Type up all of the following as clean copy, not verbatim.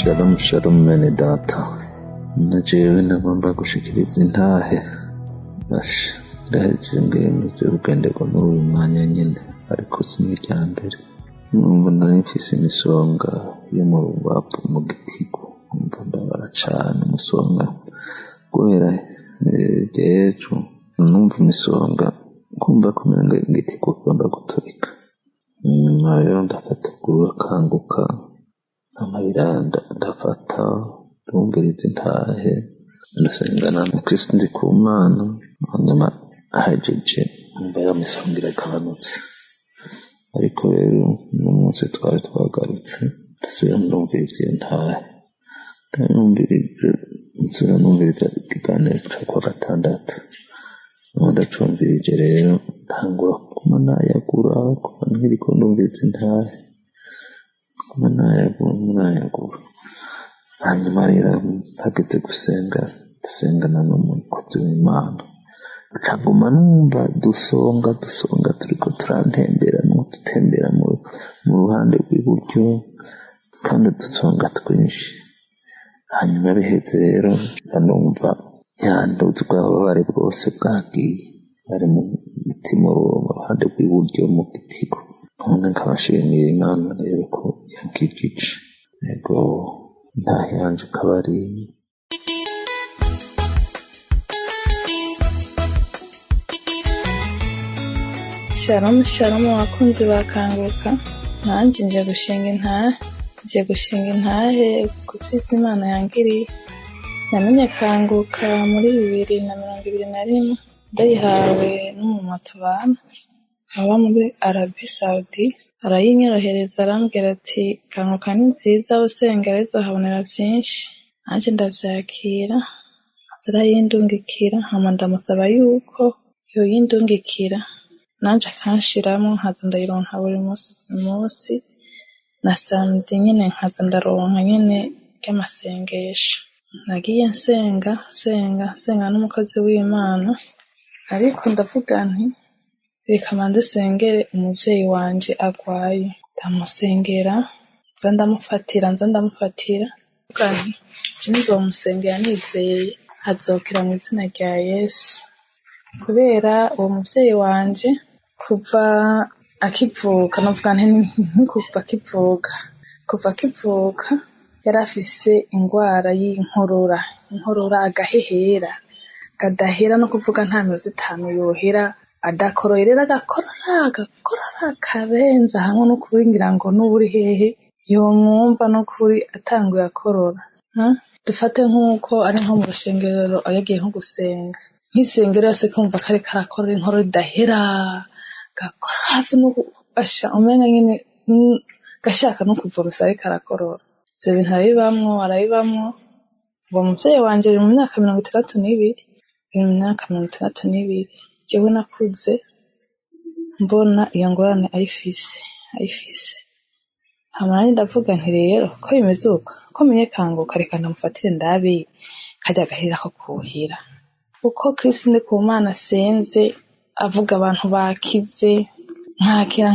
Shalom shalom mene data, na jewe nagomba gushikiriza intahe basha ndaheje ngene vy'urugendeko n'uyu mwanya nyene, ariko sinirya mbere numva nari mfise imisonga yo mu rubavu mu gitigu, numva ndabara cane umusonga guhera ejo, numva imisonga kumva kumenga igitigu kigomba guturika. Nyuma rero ndafata ukuguru akanguka amarira ndafata ndumviriza intahe ndasengana na Kristo ndi ku Mana, hanyuma ahejeje numva ya misonga iragabanutse. Ariko rero n'umunsi twari twagarutse ndasubira ndumviriza iyo ntahe, nsubira numviriza ikiganiro co kuwa gatandatu, ndacumvirije rero ntangura kuma nayagura kuva nkiriko ndumviriza intahe, kuma nayagura. Hanyuma rero hageze gusenga dusengana n'umukozi w'Imana, nkaguma numva dusonga turiko turantembera dutembera mu ruhande rw'iburyo kandi dusonga twinshi. Hanyuma biheze rero ndanumva nduzi bw'ababare bwose bwagiye bari mu mutima mu ruhande rw'iburyo mu gitigo. None nkabashimira Imana rero ko yankijije. Yego ntahe yanje ikaba ari Shalom shalom abakunzi bakanguka, nanje nje gushinga intahe ku vy'isi Imana yangiriye. Namenye kanguka muri 2021 ndayihawe n'umumama tubana aba muri Arabie Saoudite, arayinyorohereza arambwira ati kanguka ni nziza usengereza habonera vyinshi. Nanje ndavyakira turayindungikira, hama ndamusaba yuko yoyindungikira nanje akanshiramwo nkaza ndayironka buri munsi na samedi nyene nkaza ndaronka nyene ry'amasengesho. Nagiye nsenga n'umukozi w'Imana, ariko ndavuga nti reka mande sengere umuvyeyi wanje agwaye. Ndamusengera nza ndamufatira vuga nti nzomusengera nizeye azokira mu izina rya Yesu, kubera uwo muvyeyi wanje kuva akivuka, novuga nti kuva akivuka yari afise ingwara y'inkorora agahehera kadahera, no kuvuga nta mezi 5 yohera adakoroye. Rero agakorora karenza hamwe no kuringira ngo n'uburi hehe yomwumva no kuri atanguye akorora. Dufate nk'uko ari nko mu rushengero yagiye nko gusenga, nk'isengero yose kumva kare karakorora inkorora idahera, gakora hafi no asha umenga nyene gashaka no kuvomesa ariko arakorora. Ivyo bintu arabibamwo uwo muvyeyi wanje ari mu myaka 62. Jewe nakuze mbona iyo ngorane ayifise. Hama nanje ndavuga nti rero ko bimeze uko, ko menye kanguka reka ndamufatire ndabe kajya gahera ko kuhira. Uko Kristo ndi ku Mana senze avuga abantu bakize, nkakira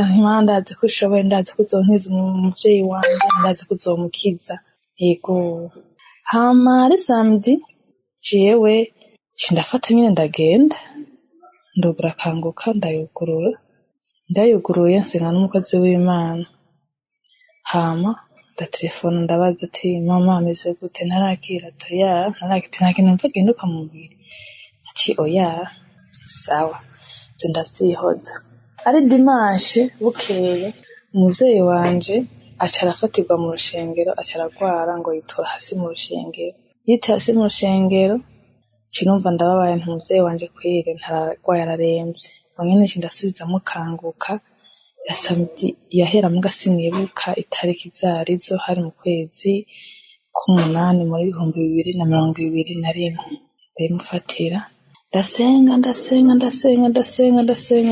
ntimandaze ko ushoboye, ndazi ko uzonkiza umuvyeyi wanje, ndazi ko uzomukiza. Yego hama ari samedi jewe ndafata nyine ndagenda ndugura kanguka ndayuguruye nsenga n'umukozi w'Imana. Hama ndatelefona ndabaza ati mama ameze gute, ntarakira toya nta kintu mva gihinduka mu mubiri, ati oya sawa. Nje ndavyihoza. Ari dimanche bukeye umuvyeyi wanje aca arafatirwa mu rushengero, aca aragwara ngo yitura hasi mu rushengero. Yita hasi mu rushengero cinumva ndababaye, nti umuvyeyi wanje kwire ntaragwaye araremvye. Nyene nje ndasubizamwo kanguka ya samedi yahera mu gasinibuka itariki zarizo, hari mu kwezi k'umunani muri 2021. Ndamufatira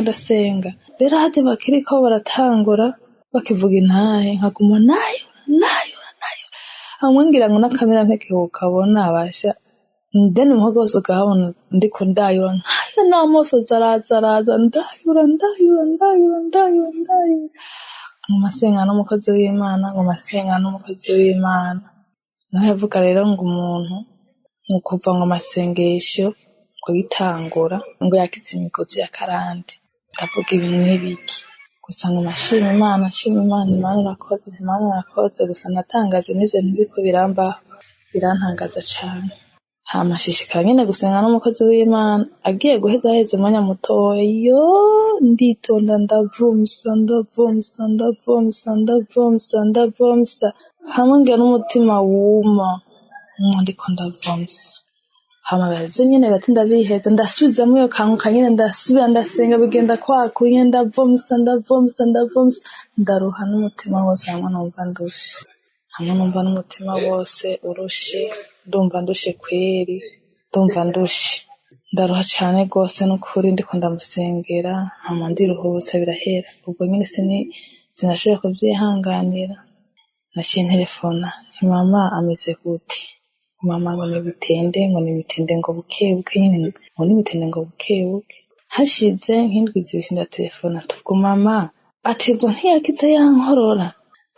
ndasenga. Rero hadi bakiriko baratangura bakivuga intahe nkaguma nayo amwingira ngo nakamera mpeke ukabona abasha ndene umuhogo wose ugahabona ndiko ndayura nkayo n'amaso zaraza ndayura ngo masenga n'umukozi w'Imana, ngo masenga n'umukozi w'Imana. Naho yavuga rero ngo umuntu mu kuva ngo amasengesho ngo yitangura ngo yakize imigozi ya karande, ndavuga ibintu n'ibiki gusa ngo nashima Imana, Imana irakoze, Imana irakoze. Gusa natangajwe n'ivyo ntibiko birambaho, birantangaza cane. Hama shishikara nyene gusenga n'umukozi w'Imana, agiye guheza heze umwanya mutoya, nditonda ndavomsa hamwe ngira n'umutima wuma ndiko ndavomsa. Hama bavyo nyene batinda biheza, ndasubizamwo iyo kanguka nyene, ndasubira ndasenga, bigenda kwakunye, ndavomsa ndaruha n'umutima wose, hamwe numva n'umutima wose urushe, ndumva ndushe kweri, ndaruha cane gose n'ukuri, ndiko ndamusengera hama ndiruhutse birahera. Ubwo nyene sinashoboye kuvyihanganira, naciye nterefona nti mama ameze gute? Mama ngo nibitende ngo bukebuke nyene, ngo nibitende ngo bukebuke. Hashize nk'indwi zibiri ndaterefona tuvuga mama ati ubwo ntiyakize yankorora,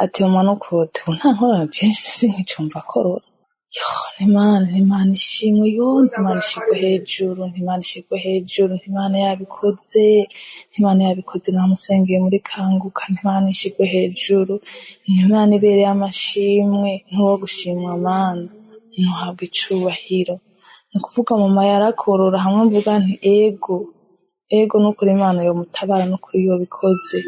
ati umwana ukoti ubu nta nkorora jenshi sinkicumva korora. Imana ishimwe, Imana ishigwe hejuru, Imana yabikoze, namusengeye muri kanguka, Imana ishigwe hejuru, Imana ibereye amashimwe, ntuwo gushimwa Mana, ntuhabwe icubahiro. Ni kuvuga mama yarakorora, hamwe mvuga nti ego nukuri Imana yomutabara, nukuri yobikoze.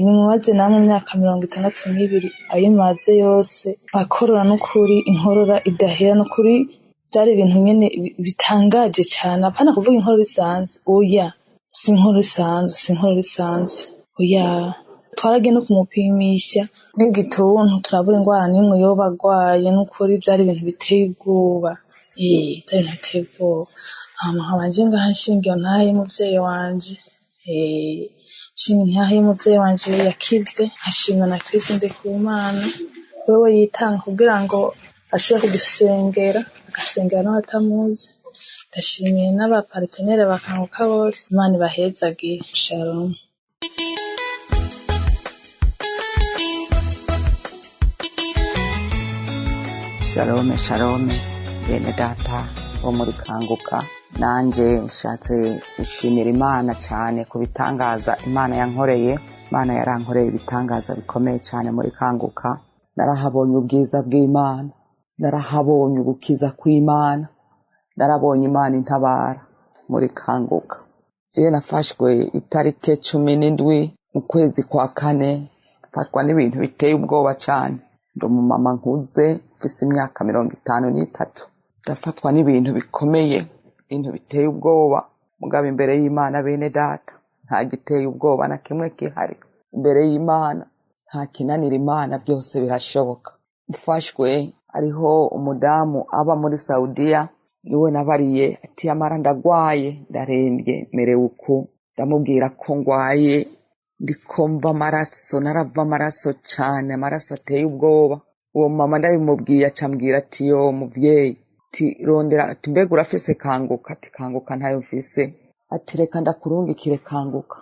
Nimubaze namwe imyaka 62 ayimaze yose akorora, nukuri inkorora idahera, nukuri byari ibintu nyene bitangaje cane. Apana kuvuga inkorora isanzwe, oya si inkorora isanzwe, oya. Twaragiye no kumupimisha n'igituntu, turabura ingwara n'imwe yoba agwaye, nukuri byari ibintu biteye ubwoba, hama nkaba nje ngaha nshingiye ntahe y'umuvyeyi wanje, nshinga ntahe y'umuvyeyi wanje yakize, hashimwa na Kristo Ndikumana, wewe yitanga kugira ngo ashobore kudusengera, agasengera n'abatamuzi. Ndashimiye n'abapartenere bakanguka bose, Imana ibahezagire. Shalom. Shalome bene data bo muri kanguka, nanje nshatse gushimira Imana cyane ku bitangaza Imana yankoreye. Imana yarankoreye ibitangaza bikomeye cyane muri kanguka. Narahabonye ubwiza bw'Imana, narahabonye ubukiza kw'Imana, narabonye Imana intabara muri kanguka. Je nafashwe itarike 17 mu kwezi kwa kane, fatwa n'ibintu biteye ubwoba cyane. Ndo mu mama nkuze mfise imyaka 53, ndafatwa n'ibintu bikomeye, ibintu biteye ubwoba. Mugabo imbere y'Imana bene data nta giteye ubwoba na kimwe kihari. Imbere y'Imana nta kinanira Imana, byose birashoboka. Mfashwe ariho umudamu aba muri Saudiya, niwe nabariye ati amara ndagwaye, ndarembye, merewe uku. Ndamubwira ko ngwaye, ndikomva amaraso, narava amaraso cyane, amaraso ateye ubwoba. Uwo mama ndabimubwiye acambwira ati yo muvyeyi, ati rondera, ati mbega urafise kanguka? Ati kanguka ntayo mfise. Ati reka ndakurungikire kanguka,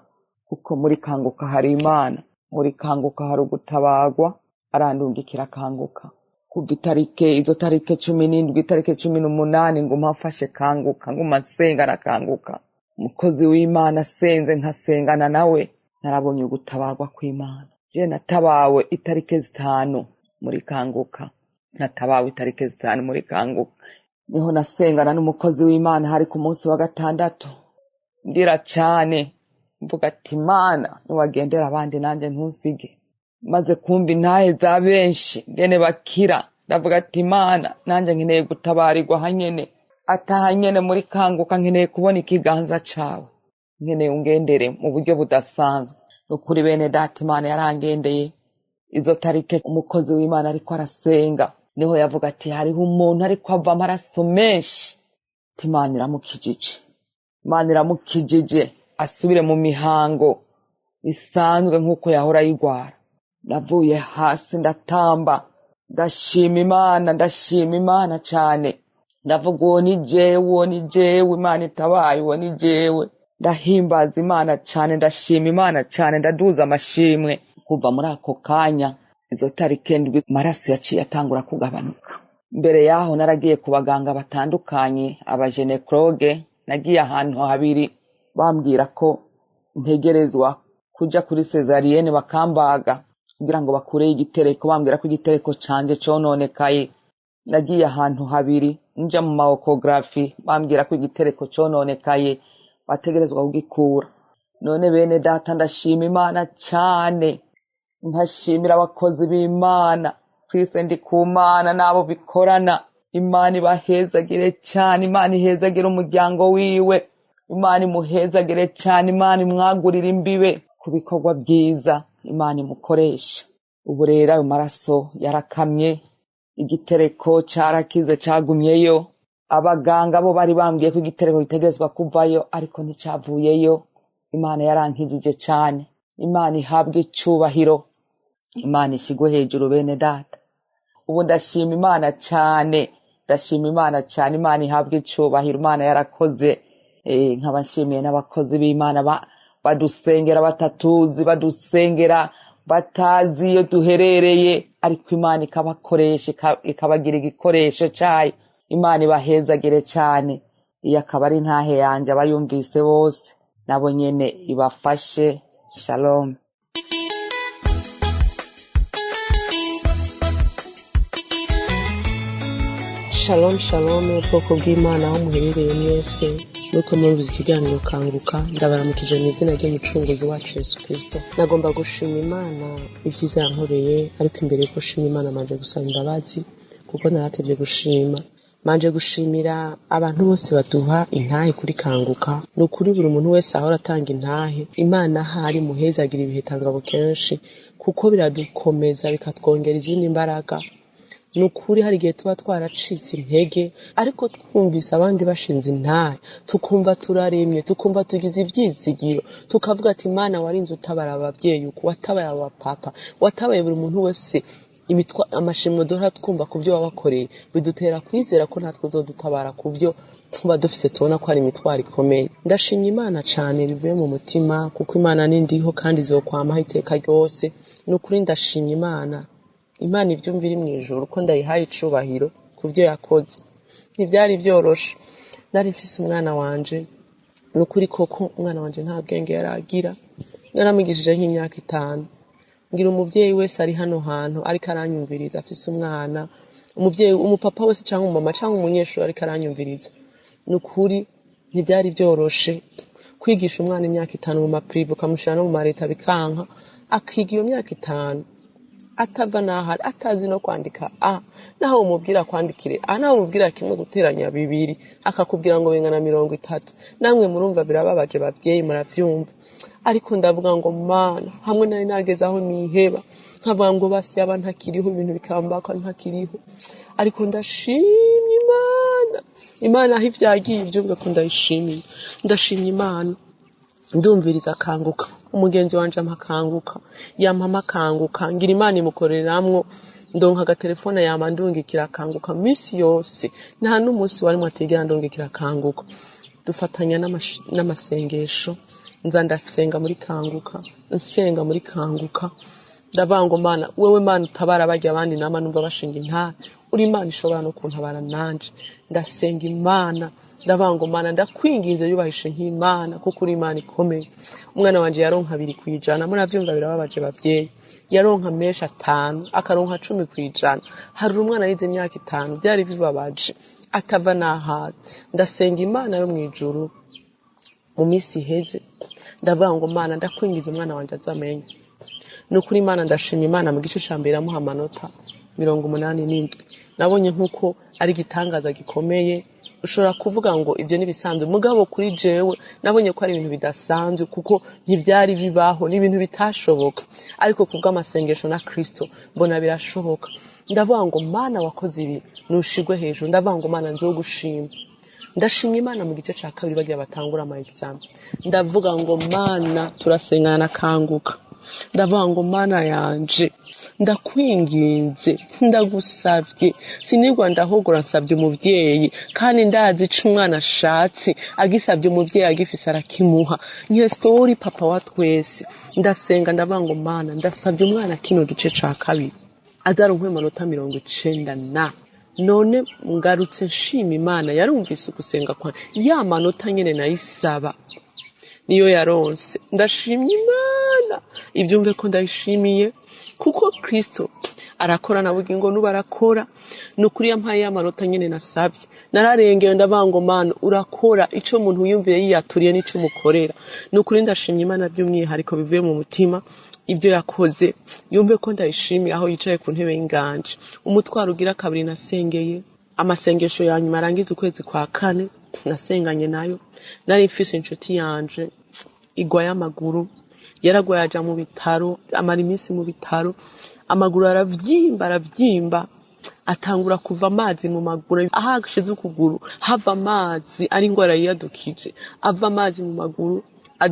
kuko muri kanguka hari Imana, muri kanguka hari ugutabagwa. Arandungikira kanguka. Kuva izo tarike 17, itarike 18 nguma mfashe kanguka, nguma nsenga na kanguka. Umukozi w'Imana senze nkasengana nawe, narabonye ugutabagwa kw'Imana. Je natabawe itarike 5 muri kanguka, muri kanguka niho nasengana n'umukozi w'Imana. Hari ku munsi wa gatandatu ndira cyane, mvuga ati Imana niwagendera abandi nanje ntusige. Maze kumva intahe za benshi ngene bakira, ndavuga ati Imana nanje nkeneye gutabarirwa hanyene, atahanyene muri kanguka, nkeneye kubona ikiganza cawe, nkeneye ungendere mu buryo budasanzwe. Nukuri bene data Imana yarangendeye. Izo tarike umukozi w'Imana ariko arasenga, niho yavuga ati hariho umuntu ariko ava amaraso menshi. Imana iramukijije asubire mu mihango isanzwe nk'uko yahora yigwara. Navuye hasi ndatamba, ndashima Imana cyane. Ndavuga uwo ni jewe, Imana itabaye, uwo ni jewe. Ndahimbaza Imana cyane, ndashima Imana cyane, ndaduza amashimwe kuva muri ako kanya izo tariki ndwi amaraso yaciye atangura kugabanuka. Mbere yaho naragiye ku baganga batandukanye, abajenekologe, nagiye ahantu habiri bambwira ko ntegerezwa kuja kuri cesarienne bakambaga kugira ngo bakureyo igitereko, bambwira ko igitereko canje cononekaye. Nagiye ahantu habiri nja mu maokografi bambwira ko igitereko cononekaye bategerezwa kugikura. None bene data ndashima Imana cyane, nkashimira abakozi b'Imana, Kristo ndi ku Mana nabo bikorana. Imana ibahezagire cyane, Imana ihezagire umuryango wiwe, Imana imuhezagire cyane, Imana imwagurira imbibe ku bikorwa byiza Imana imukoresha. Ubu rero ayo maraso yarakamye, igitereko cyarakize cyagumyeyo. Abaganga bo bari bambwiye ko igitereko gitegerezwa kuvayo ariko nticyavuyeyo. Imana yarankijije cyane. Imana ihabwe icyubahiro, Imana ishigwe hejuru bene data. Ubu ndashima Imana cyane, ndashima Imana cyane, Imana ihabwe icyubahiro. Imana yarakoze. Nkaba nshimiye n'abakozi b'Imana badusengera batatuzi, badusengera batazi iyo duherereye, ariko Imana ikabakoresha, ikabagira igikoresho cyayo. Imana ibahezagire cyane. Iyo akaba ari ntahe yanje abayumvise bose, nabo nyene ibafashe. Shalom. Shalom shalom ubwoko bw'Imana aho muherereye mwese, nuko mwumvise ikiganiro Kanguka. Ndabaramukije mu izina ry'umucunguzi wacu Yesu Kristo. Nagomba gushima Imana ibyiza yankoreye, ariko imbere yo gushima Imana manje gusaba imbabazi kuko naratevye gushima. Manje gushimira abantu bose baduha intahe kuri Kanguka. Nukuri buri muntu wese ahora atanga intahe, Imana hari muhezagira ibihe tangabo kenshi kuko biradukomeza bikatwongera izindi mbaraga. Nukuri hari igihe tuba twaracitse intege, ariko twumvise abandi bashinze intahe tukumva turaremye, tukumva tugize ivyizigiro, tukavuga ati Imana warinze utabara abavyeyi uko watabaye abapapa, watabaye buri muntu wese. Amashimwe duhora twumva ku byo wabakoreye bidutera kwizera ko natwe uzodutabara ku byo tuba dufise, tubona ko ari imitwaro ikomeye. Ndashimye Imana cyane bivuye mu mutima kuko Imana ni ndiho kandi izokwamaho iteka ryose. Nukuri ndashimye Imana. Imana ivyumvira mu ijuru ko ndayihaye icubahiro ku byo yakoze. Ntibyari byoroshe, nari mfise umwana wanje, nukuri koko umwana wanje nta bwenge yaragira, naramwigishije nk'imyaka 5. Ngira umuvyeyi wese ari hano hantu ariko aranyumviriza afise umwana, umuvyeyi umupapa wese cyangwa umama cyangwa umunyeshuri ariko aranyumviriza, nukuri ntibyari byoroshe kwigisha umwana imyaka 5 mu maprive ukamushira no mu mareta bikanka, akiga iyo myaka 5 atava nahari atazi no kwandika naho umubwira kwandikire naho umubwira kimwe guteranya 2 akakubwira ngo bingana 30. Namwe murumva birababaje bavyeyi muravyumva, ariko ndavuga ngo Mana hamwe nari nageze aho niheba nkavuga ngo basi yaba ntakiriho ibintu bikambaka ntakiriho, ariko ndashimye Imana aho ivyagiye ivyumve ko ndayishimiye. Ndashimye Imana. Ndumviriza Kanguka, umugenzi wanje amakanguka yampama Kanguka, ngira Imana imukoreramwo, ndonka agatelefone yama ndungikira Kanguka misi yose, nta n'umunsi warimo atigera ndungikira Kanguka. Dufatanya n'amasengesho, nza ndasenga muri Kanguka, nsenga muri Kanguka, ndavango Mana wewe Mana utabara bajya abandi nama numva bashinga intahe, uri Imana ishobora no kuntabara nanje. Ndasenga Imana, ndavango Mana ndakwinginze yubahishe nk'Imana kuko uri Imana ikomeye. Umwana wanje yaronka 2%, muravyumva birababaje bavyeyi, yaronka mesha 5 akaronka 10%. Hari umwana yize imyaka 5 byari bibabaje atava nahaze. Ndasenga Imana yo mwijuru mu misi heze, ndavango Mana ndakwingiza umwana wanje azamenye. Nukuri Imana ndashimye Imana mu gice cambere amuha amanota 87. Nabonye nkuko ari gitangaza gikomeye. Ushobora kuvuga ngo ibyo nibisanzwe, mugabo kuri jewe nabonye ko ari ibintu bidasanzwe kuko ntibyari bibaho, ni ibintu bitashoboka, ariko kubw'amasengesho na Kristo mbona birashoboka. Ndavuga ngo Mana wakoze ibi nushigwe hejuru, ndavuga ngo Mana nzogushima. Ndashimye Imana mu gice ca 2 bagiye batangura ama exam, ndavuga ngo Mana turasengana na Kanguka, ndavuga ngo mana yanje ndakwinginze ndagusavye sinigwa ndahogora nsavye umuvyeyi kandi ndazi ico umwana ashatse agisavye umuvyeyi agifise arakimuha nyeswe uri papa wa twese ndasenga ndavuga ngo mana ndasavye umwana kino gice ca kabiri azaronke amanota 90 na none ngarutse nshima Imana yarumvise gusenga kwa ya manota nyene nayisaba niyo yaronse ndashimye Imana ibyumve ko ndayishimiye kuko Kristo arakora na bugingo nubarakora nukuri yampaye amanota nyene nasabye nararengeye ndavuga ngo Mana urakora ico umuntu yumviye yiyaturiye nico mukorera nukuri ndashimye Imana by'umwihariko bivuye mu mutima ibyo yakoze yumve ko ndayishimiye aho yicaye ku ntebe y'inganje umutwaro ugira kabiri nasengeye amasengesho ya nyuma arangiza ukwezi kwa kane nasenganye nayo nari mfise inshuti yanje igwa y'amaguru yaragwaye aja mu bitaro amara iminsi mu bitaro amaguru aravyimba atangura kuva amazi mu maguru ahashize ukuguru hava amazi ari ingwara yiyadukije ava amazi mu maguru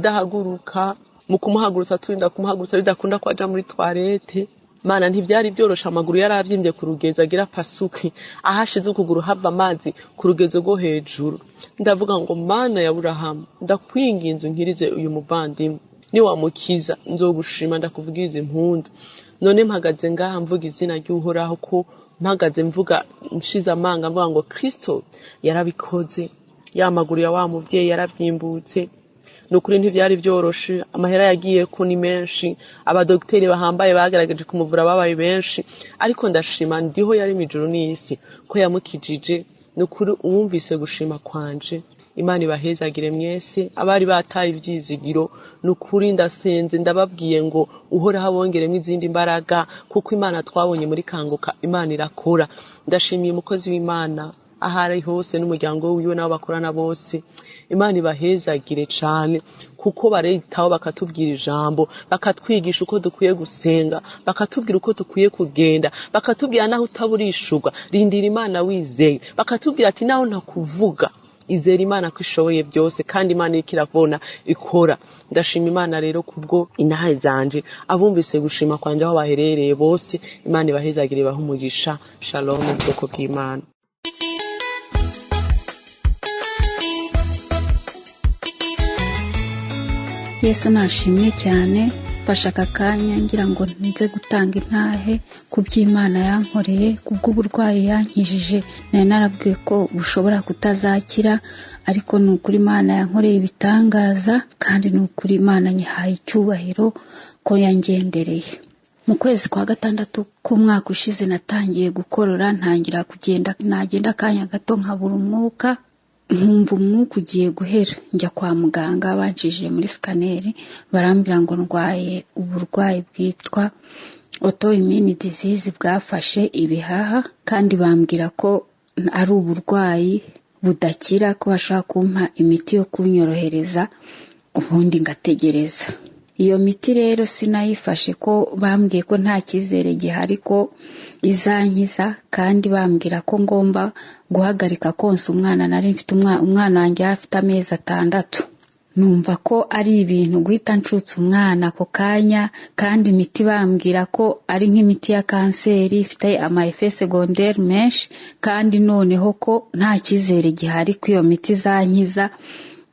adahaguruka mu kumuhagurutsa turinda kumuhagurutsa bidakunda kwaja muri toilette Mana ntibyari byorosha amaguru yaravyimbye ku rugezo agira pasuki ahashize ukuguru hava amazi ku rugezo rwo hejuru ndavuga ngo Mana ya Aburahamu ndakwinginze unkirize uyu muvandimwe ni wamukiza nzogushima ndakuvugiriza impundu none mpagaze ngaha mvuga izina ry'Uhoraho ko mpagaze mvuga nshiza amanga mvuga ngo Kristo yarabikoze ya maguru ya wa muvyeyi yaravyimbutse nukuri ntivyari byoroshe amahera yagiye ko ni menshi abadokiteri bahambaye bagerageje kumuvura babaye benshi ariko ndashima ndiho yari mijuru n'isi ko yamukijije nukuri uwumvise gushima kwanje Imana ibahezagire mwese abari bataye ivyizigiro nukuri ndasenze ndababwiye ngo uhora habongeremo izindi mbaraga kuko Imana twabonye muri kanguka Imana irakora ndashimiye umukozi w'Imana ahari hose n'umuryango wiwe nabo bakorana bose Imana ibahezagire cyane kuko baritaho bakatubwira ijambo bakatwigisha uko dukwiye gusenga bakatubwira uko dukwiye kugenda bakatubwira naho utaburishurwa rindira Imana wizeye bakatubwira ati naho ntakuvuga izera Imana ko ishoboye byose kandi Imana ikirabona ikora ndashima Imana rero kubwo inahe zanje abumvise gushima kwanje aho baherereye bose Imana ibahezagire bahumugisha shalom ubwoko bw'Imana Yesu nashimwe cyane bashaka kanya ngira ngo nze gutanga intahe ku by'Imana yankoreye kubw'uburwayi yankijije nari narabwiye ko bushobora kutazakira ariko nukuri Imana yankoreye ibitangaza kandi nukuri Imana nyihaye icyubahiro ko yangendereye mu kwezi kwa gatandatu k'umwaka ushize natangiye gukorora ntangira kugenda nagenda kanya gato nkabura umwuka nkumva umwuka ugiye guhera njya kwa muganga banjije muri scanner barambwira ngo ndwaye uburwayi bwitwa autoimmune disease bwafashe ibihaha kandi bambwira ko ari uburwayi budakira ko bashaka kumpa imiti yo kunyorohereza ubundi ngategereza iyo miti rero sinayifashe ko bambwiye ko nta kizere gihari ko izankiza kandi bambwira ko ngomba guhagarika konsa umwana nari mfite umwana wanjye afite amezi 6 numva ko ari ibintu guhita ncutsa umwana ako kanya kandi imiti bambwira ko ari nk'imiti ya kanseri ifite ama effets secondaires menshi kandi noneho ko nta kizere gihari ko iyo miti zankiza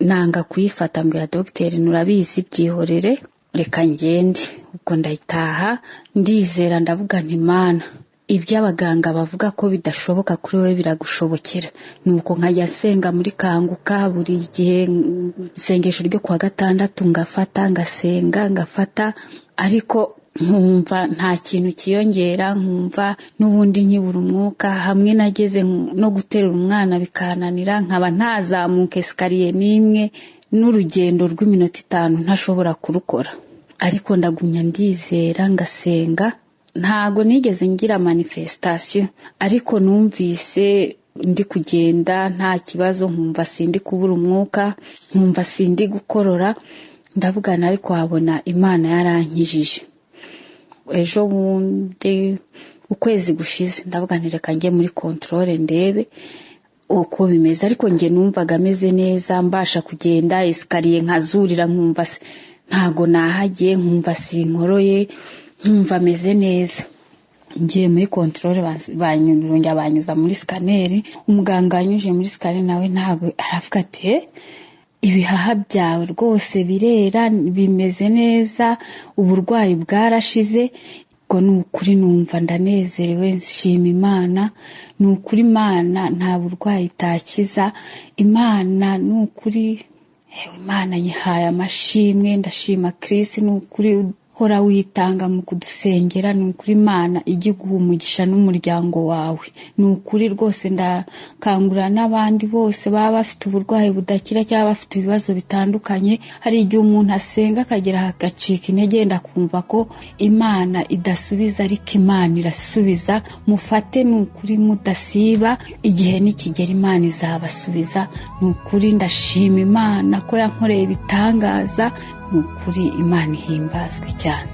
nanga kuyifata mbwira dogiteri nurabizi byihorere reka ngende ubwo ndayitaha ndizera ndavuga nti Mana ibyo abaganga bavuga ko bidashoboka kuri wewe biragushobokera nuko nkajya senga muri kanguka buri gihe isengesho ryo kwa gatandatu ngafata ngasenga ngafata ariko nkumva nta kintu kiyongera nkumva n'ubundi nkibura umwuka hamwe nageze no guterura umwana bikananira nkaba ntazamuka escalier nimwe n'urugendo rw'iminota 5 ntashobora kurukora ariko ndagumya ndizera ngasenga ntago nigeze ngira manifestation ariko numvise ndi kugenda nta kibazo nkumva sindi kubura umwuka nkumva sindi gukorora ndavugana ariko habona Imana yarankijije ejo bundi ukwezi gushize ndavuga ntireka njye muri controle ndebe uko bimeze ariko nge numvaga ameze neza mbasha kugenda escalier nkazurira nkumva ntago nahagiye nkumva sinkoroye nkumva meze neza. Ngiye muri controle banyuza muri scanner, umuganga yanyuje muri scanner nawe ntago aravuga ati ibihaha byawe rwose birera bimeze neza, uburwayi bwarashize. Ngo nukuri numva ndanezerewe, nshima Imana. Nukuri Imana nta burwayi itakiza. Imana nukuri, Imana yihaye amashimwe, ndashima Kristo. Nukuri hora witanga mu kudusengera, nukuri Imana ijye guha umugisha n'umuryango wawe. Nukuri rwose ndakangurira n'abandi bose baba bafite uburwayi budakira cyangwa bafite ibibazo bitandukanye. Hari igihe umuntu asenga akagera hagacika intege, ndakumva ko Imana idasubiza, ariko Imana irasubiza. Mufate nukuri mudasiba, igihe nikigera Imana izabasubiza. Nukuri ndashima Imana ko yankoreye ibitangaza. Nukuri Imana ihimbazwe cyane.